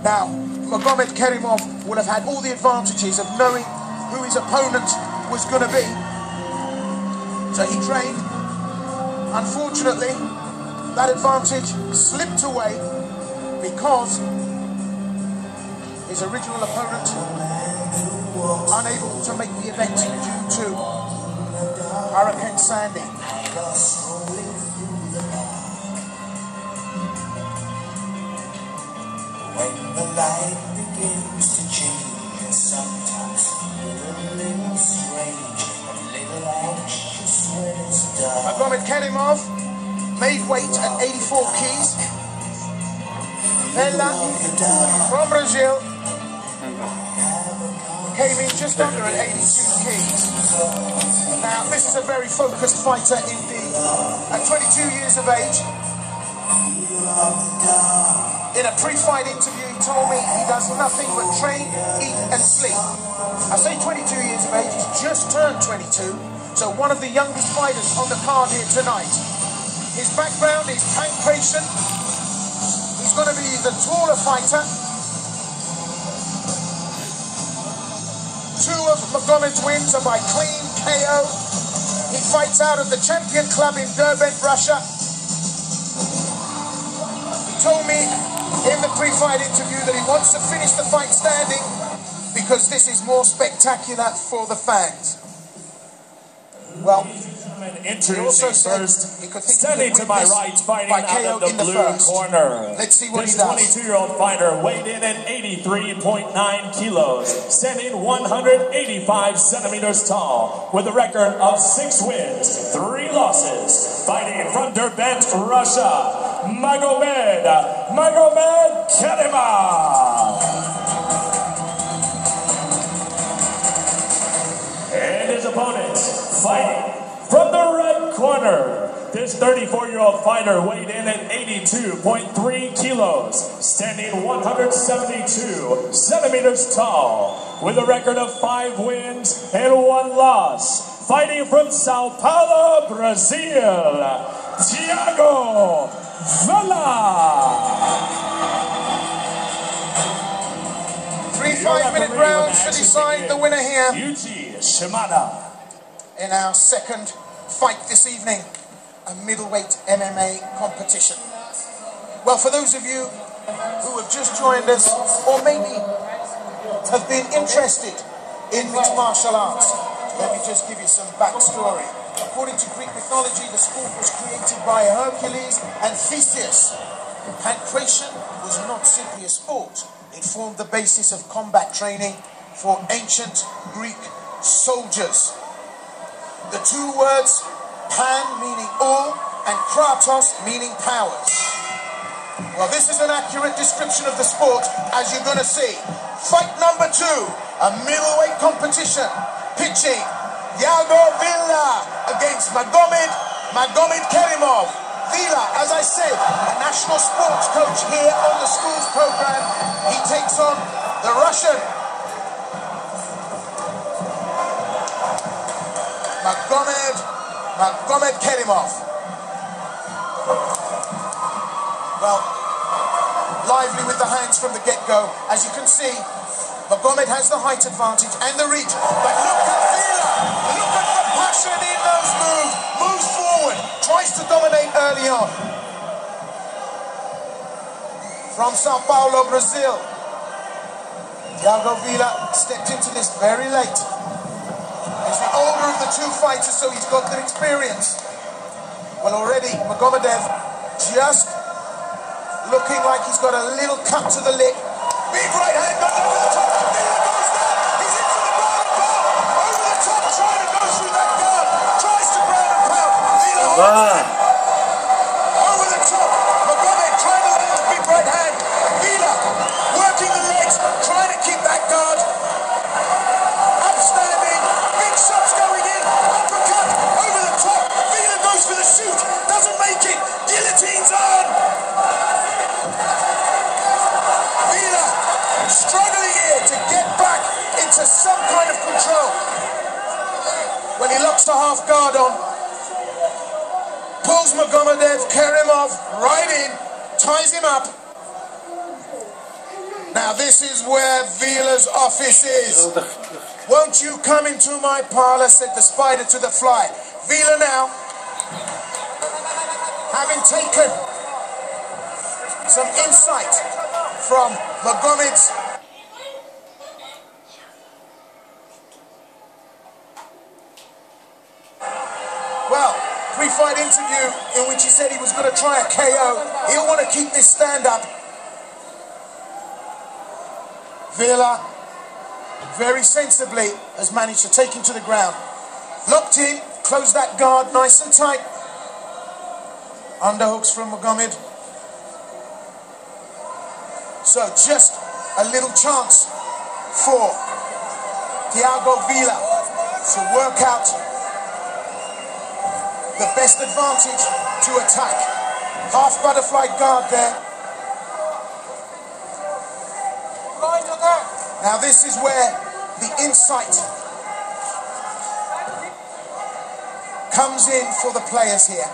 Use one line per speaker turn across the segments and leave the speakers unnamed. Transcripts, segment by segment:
Now, Magomedkerimov will have had all the advantages of knowing who his opponent was going to be. So he trained. Unfortunately, that advantage slipped away because his original opponent unable to make the event due to Hurricane Sandy.
When the light begins to change, and sometimes feel a little strange, a little anxious when it's dark.
Magomedkerimov made weight at 84 keys. Vella from Brazil came in just under at 82 keys. Now, this is a very focused fighter indeed. At 22 years of age, in a pre-fight interview, he told me he does nothing but train, eat and sleep. I say 22 years of age, he's just turned 22, so one of the youngest fighters on the card here tonight. His background is pancreation. He's going to be the taller fighter. Two of Magomed's wins are by clean KO. He fights out of the Champion Club in Durban, Russia. He told me in the pre-fight interview that he wants to finish the fight standing because this is more spectacular for the fans. Well, he also said he could think
standing to my right, fighting
by
out
KO
of
in
the
the
blue
first
corner.
Let's see what
this
he does.
22-year-old fighter weighed in at 83.9 kilos, standing 185 centimeters tall, with a record of 6 wins, 3 losses. Fighting from Durban, Russia, Magomedkerimov. And his opponent, fighting from the red corner, this 34-year-old fighter weighed in at 82.3 kilos, standing 172 centimeters tall, with a record of 5 wins and 1 loss. Fighting from Sao Paulo, Brazil, Thiago Vella.
3 5-minute rounds to decide the winner here in our second fight this evening, a middleweight MMA competition. Well, for those of you who have just joined us, or maybe have been interested in mixed martial arts, let me just give you some backstory. According to Greek mythology, the sport was created by Hercules and Theseus. Pancration was not simply a sport. It formed the basis of combat training for ancient Greek soldiers. The two words, pan meaning all, and kratos meaning powers. Well, this is an accurate description of the sport, as you're going to see. Fight number 2, a middleweight competition. Pitching, Thiago Vella against Magomedkerimov. Villa, as I said, a national sports coach here on the schools program. He takes on the Russian Magomedkerimov. Well, lively with the hands from the get-go. As you can see, Magomed has the height advantage and the reach. But look at Villa! Look at the passion in those moves. Moves forward. Tries to dominate early on. From Sao Paulo, Brazil, Thiago Villa stepped into this very late. He's the older of the two fighters, so he's got the experience. Well, already Magomedev just looking like he's got a little cut to the lip. Big right hand goes over the top. Villa goes down. He's into the ground and pound. Over the top, trying to go through that guard. Tries to ground and pound. Villa over the top. Magomed trying to land his big right hand. Villa working the legs, trying to keep that guard. Upstanding. Big shots going in. Uppercut over the top. Villa goes for the shoot. Doesn't make it. Guillotine's on. Villa struggling here to get back into some kind of control. When he locks the half guard on, pulls Magomedkerimov right in, ties him up. Now this is where Vella's office is. Won't you come into my parlor, said the spider to the fly. Vella now, having taken some insight from Magomed's pre-fight interview in which he said he was going to try a KO. He'll want to keep this stand up. Vella very sensibly has managed to take him to the ground. Locked in, closed that guard nice and tight. Underhooks from Magomed. So just a little chance for Thiago Vella to work out the best advantage to attack. Half butterfly guard there. Now this is where the insight comes in for the players here.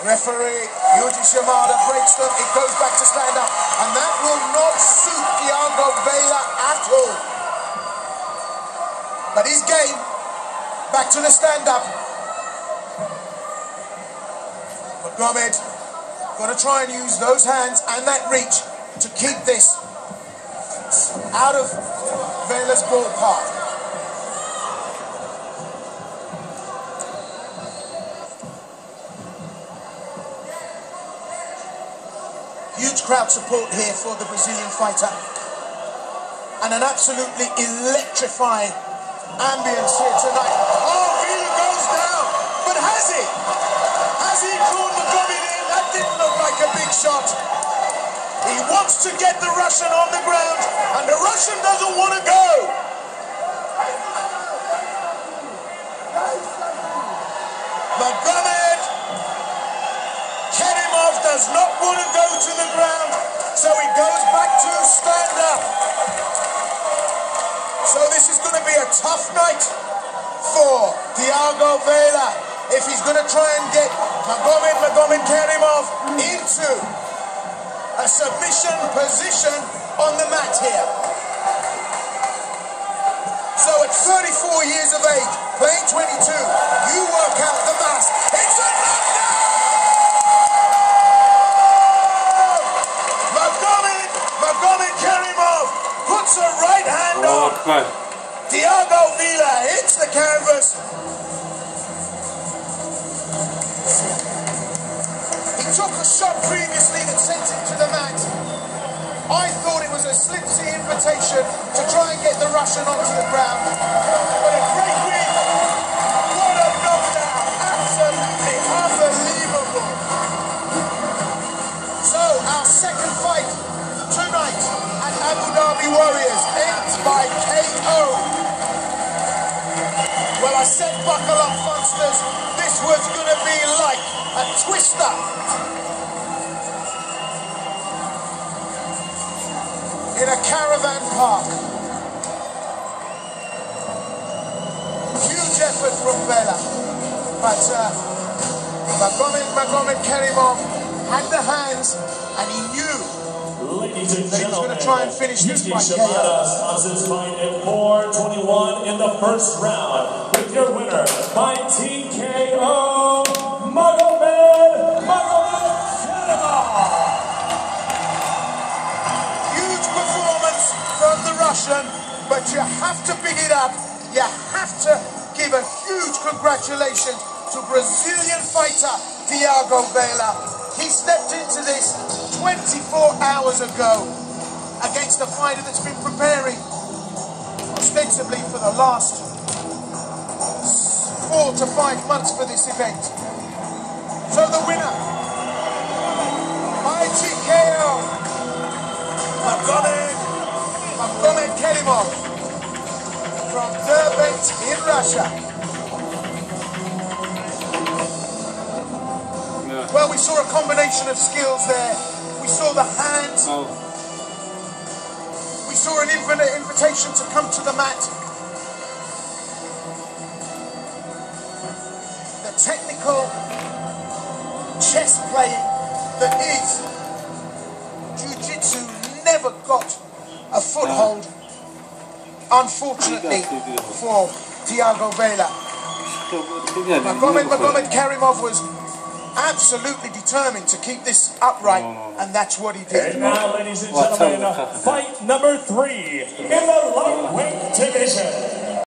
Referee Yuji Shimada breaks them. It goes back to stand up. And that will not suit Thiago Vella at all. But his game, back to the stand up. Magomed going to try and use those hands and that reach to keep this out of Vella's ballpark. Huge crowd support here for the Brazilian fighter. And an absolutely electrifying ambience here tonight. Oh, Vella goes down. But has he? Has he caught Magomed in? That didn't look like a big shot. He wants to get the Russian on the ground, and the Russian doesn't want to go. Magomedkerimov does not want to go to the ground, so he goes back to stand up. So this is going to be a tough night for Thiago Vella if he's going to try and get Magomedkerimov into a submission position on the mat here. So at 34 years of age, playing 22, you work out the math. It's a knockdown! Magomedkerimov puts a right hand on. Thiago Vella hits the canvas. He took a shot previously that sent him to the mat. I thought it was a slipsy invitation to try and get the Russian onto the ground. But a great win. What a knockdown. Absolutely unbelievable. So our second fight tonight at Abu Dhabi Warriors ends by KO. Well, I said buckle up, funsters. This was going to be like a twister. In a caravan park. Huge effort from Vella. But Magomedkerimov had the hands and he knew that he was going to try and finish this by KO.
Stops his fight at 4:21 in the first round with your winner by TKO, Magomedkerimov.
From the Russian, but you have to pick it up. You have to give a huge congratulations to Brazilian fighter Thiago Vella. He stepped into this 24 hours ago against a fighter that's been preparing ostensibly for the last 4 to 5 months for this event. So the winner by TKO, Magomedkerimov from Derbent in Russia. Yeah. Well, we saw a combination of skills there. We saw the hands. Oh. We saw an invitation to come to the mat. The technical chess playing that is, jiu-jitsu never got a foothold, unfortunately, for Thiago Vela. Magomedkerimov was absolutely determined to keep this upright, and that's what he did.
And now, ladies and gentlemen, fight number 3 in the lightweight division.